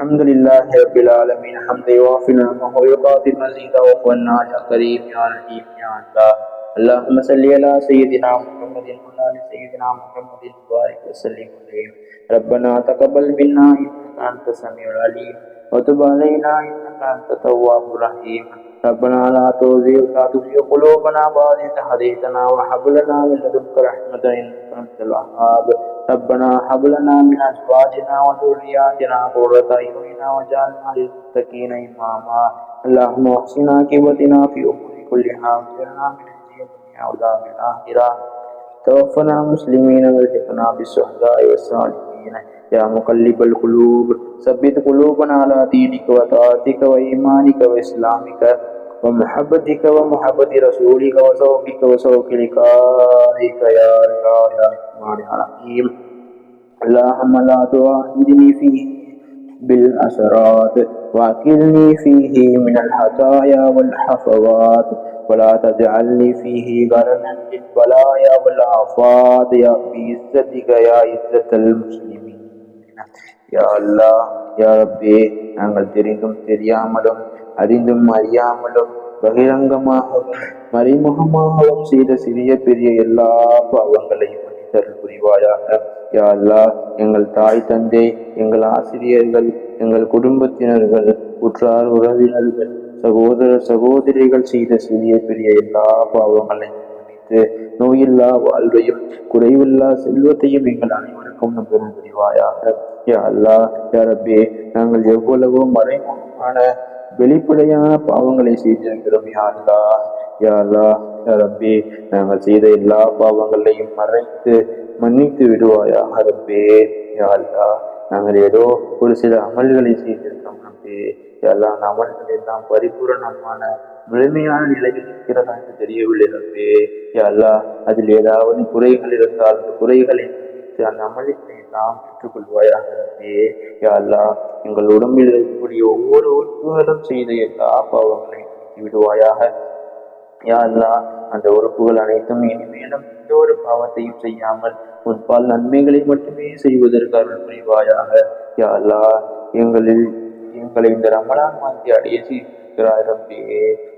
الحمد لله رب العالمين حمد يوافي نعمه ويقاتل مزيدا وقلنا يا كريم يا رحيم يا الله. اللهم صل على سيدنا محمد وعلى ال سيدنا محمد وبارك وسلم عليه. ربنا تقبل منا انك انت السميع العليم وتب علينا انك انت التواب الرحيم. ربنا لا تزغ قلوبنا بعد إذ هديتنا وهب لنا من لدنك رحمة إنك أنت الوهاب. ربنا هب لنا من أزواجنا وذرياتنا قرة أعين واجعلنا للمتقين إماما. اللهم احسن عاقبتنا في أمور كلها واجعلنا من خزي الدنيا وعذاب الآخرة. توفنا مسلمين والحقنا بالشهداء والصالحين. يا مقلب القلوب ثبت قلوبنا على دينك وطاعتك وإيمانك وإسلامك ومحبتك ومحبة رسولك وذوقك وذوق لقائك يا الله يا رحمن يا رحيم. اللهم لا تؤاخذني فيه بالأسرات وأكلني فيه من الحطايا والحفوات ولا تجعلني فيه غرنا للبلايا والآفات يا بعزتك يا عزة المسلمين. யா அல்லாஹ் யா ரப்பே, நாங்கள் தெரிந்தும் தெரியாமலும் அறிந்தும் அறியாமலும் பகிரங்கமாகவும் மறைமுகமாகவும் செய்த சிறிய பெரிய எல்லா பாவங்களையும் மன்னித்தருள் புரிவாயாக. யா அல்லாஹ், எங்கள் தாய் தந்தை, எங்கள் ஆசிரியர்கள், எங்கள் குடும்பத்தினர்கள், உற்றார் உறவினர்கள், சகோதர சகோதரிகள் செய்த சிறிய பெரிய எல்லா பாவங்களையும் மன்னித்து நோயில்லா வாழ்வையும் குறைவில்லா செல்வத்தையும் எங்கள் அனைவருக்கும் நம்பெரும் புரிவாயாக. யா அல்லாஹ் யா ரப்பே, நாங்கள் எவ்வளவோ மறைமுகமான வெளிப்படையான பாவங்களை செய்திருக்கிறோம். யா அல்லாஹ் யா அல்லாஹ் யா ரப்பே, நாங்கள் செய்த எல்லா பாவங்களையும் மறைத்து மன்னித்து விடுவாயாக ரப்பே. யா அல்லாஹ், நாங்கள் ஏதோ ஒரு சில அமல்களை செய்திருக்கிறோம் ரப்பே. யா அல்லாஹ், அந்த அமல்கள் எல்லாம் பரிபூரணமான முழுமையான நிலையில் இருக்கிறதா என்று தெரியவில்லை ரப்பே. யா அல்லாஹ், அதில் ஏதாவது குறைகள் இருந்தால் அந்த குறைகளை அந்த அமல்களை நாம் பெற்றுக்கொள்வாயாக ரப்பே. யா அல்லாஹ், எங்கள் உடம்பில் இருக்கக்கூடிய ஒவ்வொரு உறுப்புகளும் செய்த எல்லா பாவங்களையும் விடுவாயாக. யா அல்லாஹ், அந்த உறுப்புகள் அனைத்தும் இனிமேலும் எந்த ஒரு பாவத்தையும் செய்யாமல் உன்பால் நன்மைகளை மட்டுமே செய்வதற்கு அருள் புரிவாயாக. யா அல்லாஹ், எங்களை இந்த ரமலான் மாதத்தை அடைய செய்திருக்கிறாய் ரப்பே.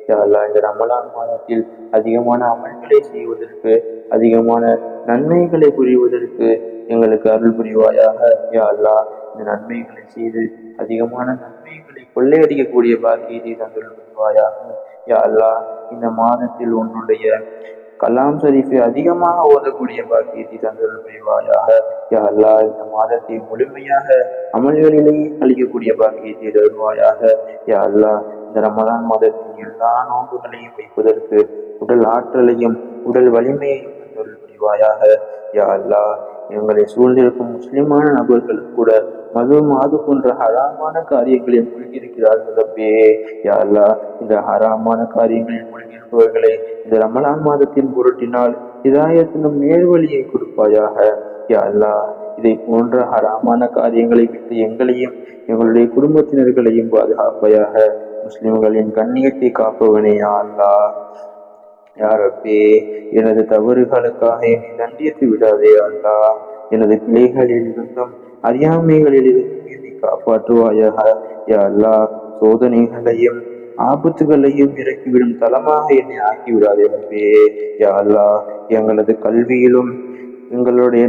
யா அல்லாஹ், இந்த ரமலான் மாதத்தில் அதிகமான அமல்களை செய்வதற்கு, அதிகமான நன்மைகளை புரிவதற்கு எங்களுக்கு அருள் புரிவாயாக. யா அல்லாஹ், இந்த நன்மைகளை செய்து அதிகமான நன்மைகளை கொள்ளையடிக்கக்கூடிய பாக்கியத்தை தந்துள்ள புரிவாயாக. யா அல்லாஹ், இந்த மாதத்தில் உன்னுடைய கலாம் ஷரீஃபை அதிகமாக ஓதக்கூடிய பாக்கியத்தை தந்துள்ள புரிவாயாக. யா அல்லாஹ், இந்த மாதத்தை முழுமையாக அமல்களிலேயே அளிக்கக்கூடிய பாக்கியத்தை தருவாயாக. யா அல்லாஹ், இந்த ரமலான் மாதத்தின் எல்லா நோன்புகளையும் வைப்பதற்கு உடல் ஆற்றலையும் உடல் வலிமையையும் தந்துள்ள புரிவாயாக. யா அல்லாஹ், எங்களை சூழ்ந்திருக்கும் முஸ்லிமான நபர்கள் கூட மது மாது போன்ற ஹராமான காரியங்களில் மூழ்கியிருக்கிறார்கள் ரப்பே. யா அல்லாஹ், இந்த ஹராமான காரியங்களில் மூழ்கியிருப்பவர்களை இந்த ரமலான் மாதத்தின் பொருட்டினால் ஹிதாயத்தினும் நேர்வழியை கொடுப்பாயாக. யா அல்லாஹ், இதை போன்ற ஹராமான காரியங்களை விட்டு எங்களையும் எங்களுடைய குடும்பத்தினர்களையும் பாதுகாப்பாயாக. முஸ்லிம்களின் கண்ணியத்தை காப்பவனே யா அல்லாஹ். யா ரப்பே, எனது தவறுகளுக்காக என்னை தண்டித்து விடாதே அல்லாஹ். எனது பிழைகளில் இருந்தும் அறியாமைகளில் இருந்தும் என்னை காப்பாற்றுவாயாக. யா அல்லாஹ், சோதனைகளையும் ஆபத்துகளையும் இறக்கிவிடும் தளமாக என்னை ஆக்கிவிடாதே ரப்பே. யா அல்லாஹ், எங்களது கல்வியிலும்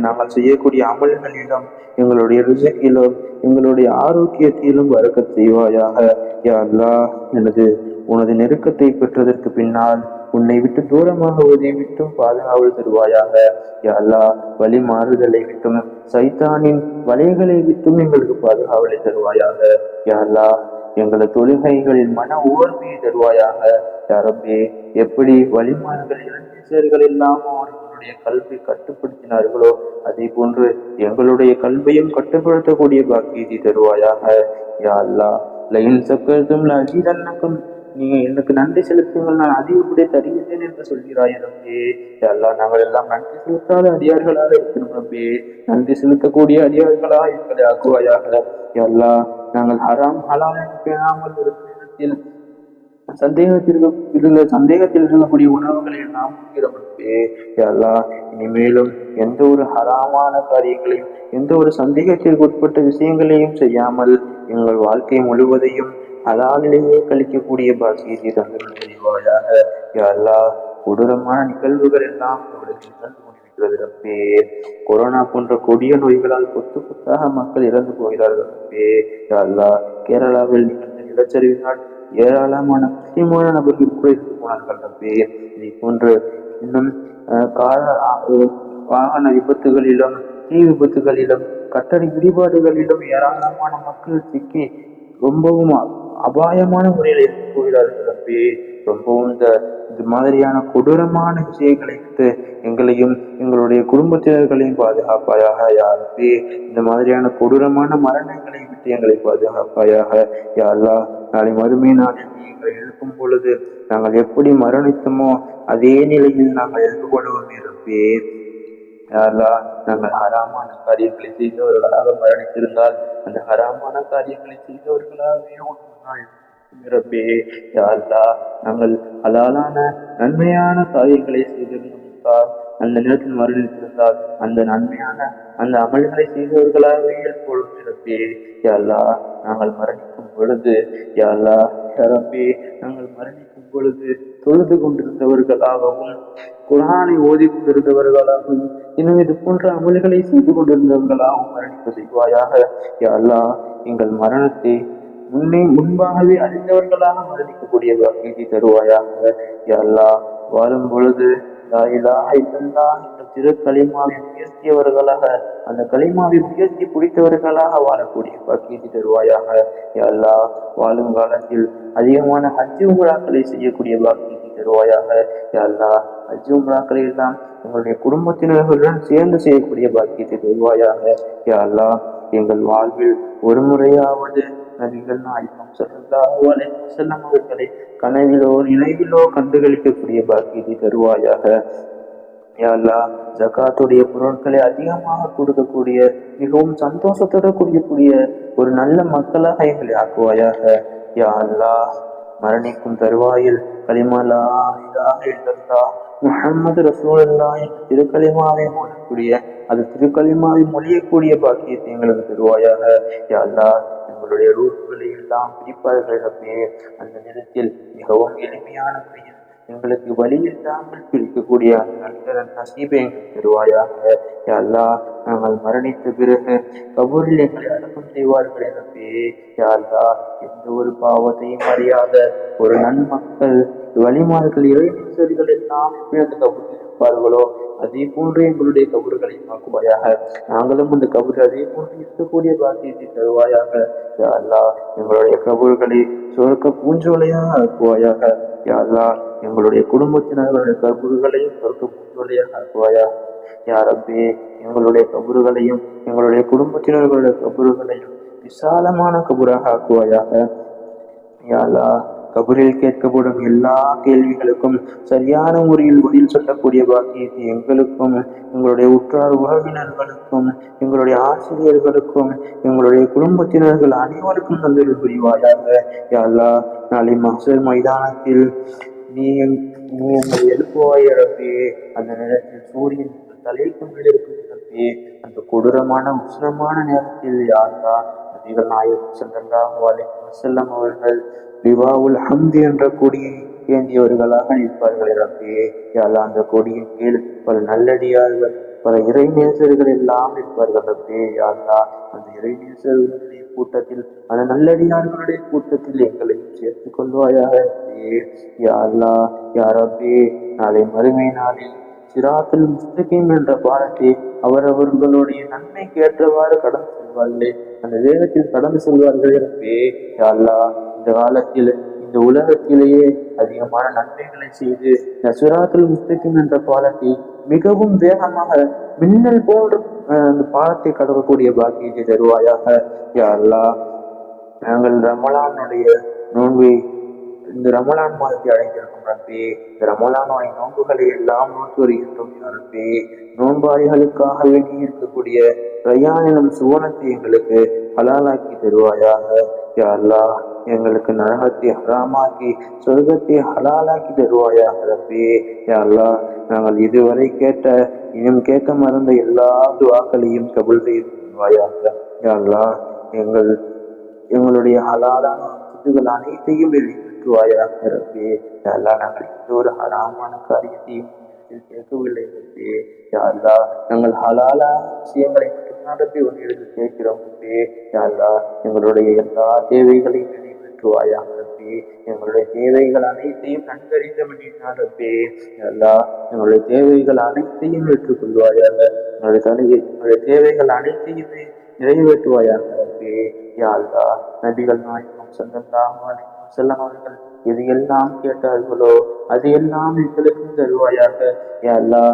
நாங்கள் செய்யக்கூடிய அமல்களிலும் எங்களுடைய ரிசக்கிலும் எங்களுடைய ஆரோக்கியத்திலும் வரக்கச் செய்வாயாக. யா அல்லாஹ், உனது நெருக்கத்தை பெற்றதற்கு பின்னால் உன்னை விட்டு தூரமாக உதவி விட்டும் பாதுகாவல் தருவாயாக. யா அல்லாஹ், வழி மாறுதலை விட்டும் சைத்தானின் வலைகளை விட்டும் எங்களுக்கு பாதுகாவலை தருவாயாக. யா அல்லாஹ், எங்களது தொழுகைகளில் மன ஓர்மையை தருவாயாக. யா ரப்பே, எப்படி வழிமாறுகள் இளைஞர்கள் எல்லாம் அவர்களுடைய கல்வை கட்டுப்படுத்தினார்களோ அதே போன்று எங்களுடைய கல்வையும் கட்டுப்படுத்தக்கூடிய பாக்கியத்தை தருவாயாக. யா அல்லாஹ், லைன் சக்கரத்தும் அஜீதன்னக்கும், நீங்க எனக்கு நன்றி செலுத்துங்கள், நான் அதிகப்படியே தருகிறேன் என்று சொல்கிறாய் ரப்பே. யா அல்லாஹ், நாங்கள் எல்லாம் நன்றி செலுத்தாத அடியார்களாக இருக்கிறோம் ரப்பே. நன்றி செலுத்தக்கூடிய அடியார்களாக எங்களை ஆக்குவாயாக. யா அல்லாஹ், நாங்கள் ஹராம் ஹலால் பேணாமல் ஒரு நேரத்தில் சந்தேகத்தில் இருக்கக்கூடிய உணவுகளை நாம் உண்கிறோம் ரப்பே. யா அல்லாஹ், இனிமேலும் எந்த ஒரு ஹராமான காரியங்களையும் எந்த ஒரு சந்தேகத்திற்கு உட்பட்ட விஷயங்களையும் செய்யாமல் எங்கள் வாழ்க்கை முழுவதையும் ஹலாலிலேயே கழிக்கக்கூடிய பாக்கியத்தை தந்தருள் புரிவாயாக. யா அல்லாஹ், கொடூரமான நிகழ்வுகள் எல்லாம் உலகில் நடந்து கொண்டிருக்கிறது ரப்பே. கொரோனா போன்ற கொடிய நோய்களால் கொத்து கொத்தாக மக்கள் இறந்து போகிறார்கள் ரப்பே. யா அல்லாஹ், கேரளாவில் நிகழ்ந்த நிலச்சரிவினால் ஏராளமான முக்கியமான நபர்கள் கூட இருந்து போனார்கள் ரப்பே. இதை போன்று இன்னும் வாகன விபத்துகளிலும், தீ விபத்துகளிலும், கட்டட இடிபாடுகளிலும் ஏராளமான மக்கள் சிக்கி ரொம்பவும் அபாயமான முறையில் இருந்து போகிறார்கள் ரப்பே. ரொம்பவும் இந்த மாதிரியான கொடூரமான விஷயங்களை விட்டு எங்களையும் எங்களுடைய குடும்பத்தினர்களையும் பாதுகாப்பாயாக யா ரப்பே. இந்த மாதிரியான கொடூரமான மரணங்களை விட்டு எங்களை பாதுகாப்பாயாக யா அல்லாஹ். நாளை மறுமை நாளில் எங்களை எழுப்பும் பொழுது நாங்கள் எப்படி மரணித்தோமோ அதே நிலையில் நாங்கள் எழுந்து கொள்வோமே ரப்பே. யா அல்லாஹ், நாங்கள் ஹராமான காரியங்களை செய்தவர்களாக மரணித்திருந்தால் அந்த ஹராமான காரியங்களை செய்தவர்களாகவே ரப்பே. யா அல்லாஹ், நாங்கள் ஹலாலான நன்மையான காரியங்களை செய்திருந்தால் அந்த நேரத்தில் மரணித்திருந்தால் அந்த நன்மையான அந்த அமல்களை செய்தவர்களாகவே எழுப்பொழுது ரப்பே. யா அல்லாஹ், நாங்கள் மரணிக்கும் பொழுது யா அல்லாஹ் ரப்பே, நாங்கள் மரணிக்கும் பொழுது தொழுது கொண்டிருந்தவர்களாகவும், குர்ஆனை ஓதி கொண்டிருந்தவர்களாகவும், இன்னும் இது போன்ற அமல்களை செய்து கொண்டிருந்தவர்களாகவும் மரணிப்பு செய்வாயாக. யா அல்லாஹ், எங்கள் மரணத்தை முன்பாகவே அறிந்தவர்களாக மரணிக்கக்கூடிய பாக்கியத்தை தருவாயாக. யா அல்லாஹ், வாழும் பொழுது லா இலாஹ இல்லல்லாஹ் என்ற திரு களிமாவை உயர்த்தியவர்களாக, அந்த களிமாவை உயர்த்தி பிடித்தவர்களாக வாழக்கூடிய பாக்கியத்தை தருவாயாக. யா அல்லாஹ், வாழும் காலத்தில் அதிகமான ஹஜ் உம்ராக்களை செய்யக்கூடிய பாக்கியத்தை தருவாயாக. யா அல்லாஹ், ஹஜ் உம்ராக்களை எல்லாம் எங்களுடைய குடும்பத்தினர்களுடன் சேர்ந்து செய்யக்கூடிய பாக்கியத்தை தருவாயாக. யா அல்லாஹ், எங்கள் வாழ்வில் ஒரு முறையாவது நபிகள் நாயகம் ஸல்லல்லாஹு அலைஹி வஸல்லம் அவர்களை கனவிலோ நினைவிலோ கண்டுகளிக்கக்கூடிய பாக்கியத்தை தருவாயாக. யா அல்லாஹ், ஜகாத்துடைய பொருட்களை அதிகமாக கொடுக்கக்கூடிய, மிகவும் சந்தோஷத்தோட கொடுக்கக்கூடிய ஒரு நல்ல மக்களாக எங்களை ஆக்குவாயாக. யா அல்லாஹ், மரணிக்கும் தருவாயில் கலிமா லா இலாஹ இல்லல்லாஹ் முஹம்மது ரசூலுல்லாஹ் என்ற திருக்கலிமாவை மொழியக்கூடிய, அது திருக்கலிமாவை மொழியக்கூடிய பாக்கியத்தை எங்களுக்கு தருவாயாக. யா அல்லாஹ், எங்களுடைய ரூஹ்களை எல்லாம் பிரிப்பார்கள் ரப்பே. அந்த நேரத்தில் மிகவும் எளிமையான முறையில் எங்களுக்கு வழி இல்லாமல் பிரிக்கக்கூடிய அந்த நல்ல நசீபை எங்களுக்கு தருவாயாக. யா அல்லாஹ், நாங்கள் மரணித்த பிறகு கபூரில் எங்களை அடக்கம் செய்வார்கள் ரப்பே. யா அல்லாஹ், எந்த ஒரு பாவத்தையும் அறியாத ஒரு நன்மக்கள், வழிமார்கள், இறைநேசர்கள் எல்லாம் அந்த கபூரில் இருப்பார்களோ அதே போன்று எங்களுடைய கபூர்களை ஆக்குவாயாக. நாங்களும் அந்த கபூர் அதே போன்று இருக்கக்கூடிய பாக்கியத்தை தருவாயாக. யா அல்லாஹ், எங்களுடைய கபூர்களை சொர்க்க பூஞ்சோலையாக ஆக்குவாயாக. யா அல்லாஹ், எங்களுடைய குடும்பத்தினர்களுடைய கபூர்களையும் சொர்க்க பூஞ்சோலையாக ஆக்குவாயாக. யா ரப்பே, எங்களுடைய கபூர்களையும் எங்களுடைய குடும்பத்தினர்களுடைய கபூர்களையும் விசாலமான கபூராக ஆக்குவாயாக. யா அல்லாஹ், கபூரில் கேட்கப்படும் எல்லா கேள்விகளுக்கும் சரியான முறையில் பதில் சொல்லக்கூடிய பாக்கியத்தை எங்களுக்கும், எங்களுடைய உற்றார் உறவினர்களுக்கும், எங்களுடைய ஆசிரியர்களுக்கும், எங்களுடைய குடும்பத்தினர்கள் அனைவருக்கும் தந்தருள் புரிவாயாக. யா அல்லாஹ், நாளை மஹ்ஷர் மைதானத்தில் நீ எங்களை எழுப்புவாய் ரப்பே. அந்த நேரத்தில் சூரியன் தலைக்கு மேல் இருக்கும் ரப்பே. அந்த கொடூரமான உஷ்ணமான நேரத்தில் யா அல்லாஹ், நபிகள் நாயகம் ஸல்லல்லாஹு அலைஹி வஸல்லம் அவர்கள் லிவாவுல் ஹம்து என்ற கொடியை ஏந்தியவர்களாக நிற்பார்கள் ரப்பே. யா அல்லாஹ், அந்த கொடியின் கீழ் பல நல்லடியார்கள், பல இறைநேசர்கள் எல்லாம் நிற்பார்கள் ரப்பே. யா அல்லாஹ், அந்த இறைநேசர்களுடைய கூட்டத்தில், அந்த நல்லடியார்களுடைய கூட்டத்தில் எங்களையும் சேர்த்துக் கொள்வாயாக. யா அல்லாஹ், யா ரப்பே, நாளை மறுமை நாளில் சிராத்துல் முஸ்தகீம் என்ற பாடத்தை அவரவர்களுடைய நன்மைக்கு ஏற்றவாறு கடந்து செல்வார்களே, அந்த வேகத்தில் கடந்து செல்வார்களே ரப்பே. யா அல்லாஹ், இந்த காலத்தில் இந்த உலகத்திலேயே அதிகமான நன்மைகளை செய்து இந்த சிராத்துல் முஸ்தகீம் என்ற பாடத்தை மிகவும் வேகமாக மின்னல் போன்ற அந்த பாடத்தை கடக்கக்கூடிய பாக்கியத்தை தருவாயாக. யா அல்லாஹ், நாங்கள் ரமலானுடைய நோன்பை இந்த ரமலான் மாதத்தை அடைந்திருக்கும் ரப்பே. இந்த ரமலானுடைய நோன்புகளை எல்லாம் நோக்கி வருகின்றோம் ரப்பே. நோன்பாளிகளுக்காக வேண்டி இருக்கக்கூடிய ரய்யான் எனும் சுவனத்தை எங்களுக்கு ஹலாலாக்கி தருவாயாக. யா அல்லாஹ், எங்களுக்கு நரகத்தை ஹராமாக்கி சொர்க்கத்தை ஹலாலாக்கி தருவாயாக ரப்பே. யா அல்லாஹ், நாங்கள் இதுவரை கேட்ட, இன்னும் கேட்க மறந்த எல்லா துஆக்களையும் கபூல் செய்து தருவாயாக. யா அல்லாஹ், எங்களுடைய ஹலாலான இதுகள் அனைத்தையும் நிறைவேற்றுவாயாக ரப்பே. யா அல்லாஹ் நாங்கள் எந்த ஒரு ஹராமான காரியத்தையும் கேட்கவில்லை ரப்பே. யா அல்லாஹ் நாங்கள் ஹலாலான விஷயங்களை மட்டும்தான் ரப்பே உன்னிடத்தில் கேட்கிறோம் ரப்பே. யா அல்லாஹ் எங்களுடைய எல்லா தேவைகளையும் நிறைவேற்றுவாயாக ரப்பே. எங்களுடைய தேவைகள் அனைத்தையும் நன்கறிந்தவன் நீதான் ரப்பே. யா அல்லாஹ் எங்களுடைய தேவைகள் அனைத்தையும் ஏற்றுக்கொள்வாயாக. எங்களுடைய தேவைகள் அனைத்தையும் நிறைவேற்றுவாயாக ரப்பே. யா அல்லாஹ் நபிகள் நாயகம் ஸல்லல்லாஹு அலைஹி வஸல்லம் அவர்கள் எதையெல்லாம் கேட்டார்களோ அதையெல்லாம் எங்களுக்கும் தருவாயாக. யா அல்லாஹ்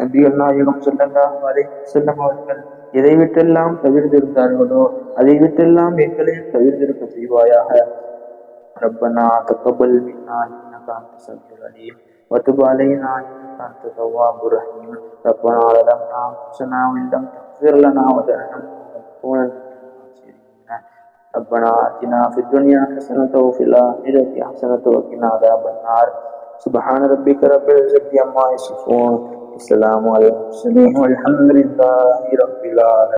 நபிகள் நாயகம் ஸல்லல்லாஹு அலைஹி வஸல்லம் அவர்கள் எதை விட்டெல்லாம் தவிர்த்திருந்தார்களோ அதை விட்டெல்லாம் எங்களையும் தவிர்த்திருக்க செய்வாயாக. ربنا تقبل منا إنك أنت السميع العليم وتب علينا إنك أنت التواب الرحيم. ربنا ظلمنا أنفسنا وإن لم تغفر لنا وترحمنا لنكونن من الخاسرين. ربنا آتنا في الدنيا حسنة وفي الآخرة حسنة وقنا عذاب النار. سبحان ربك رب العزة عما يصفون. السلام على المرسلين والحمد لله رب العالمين.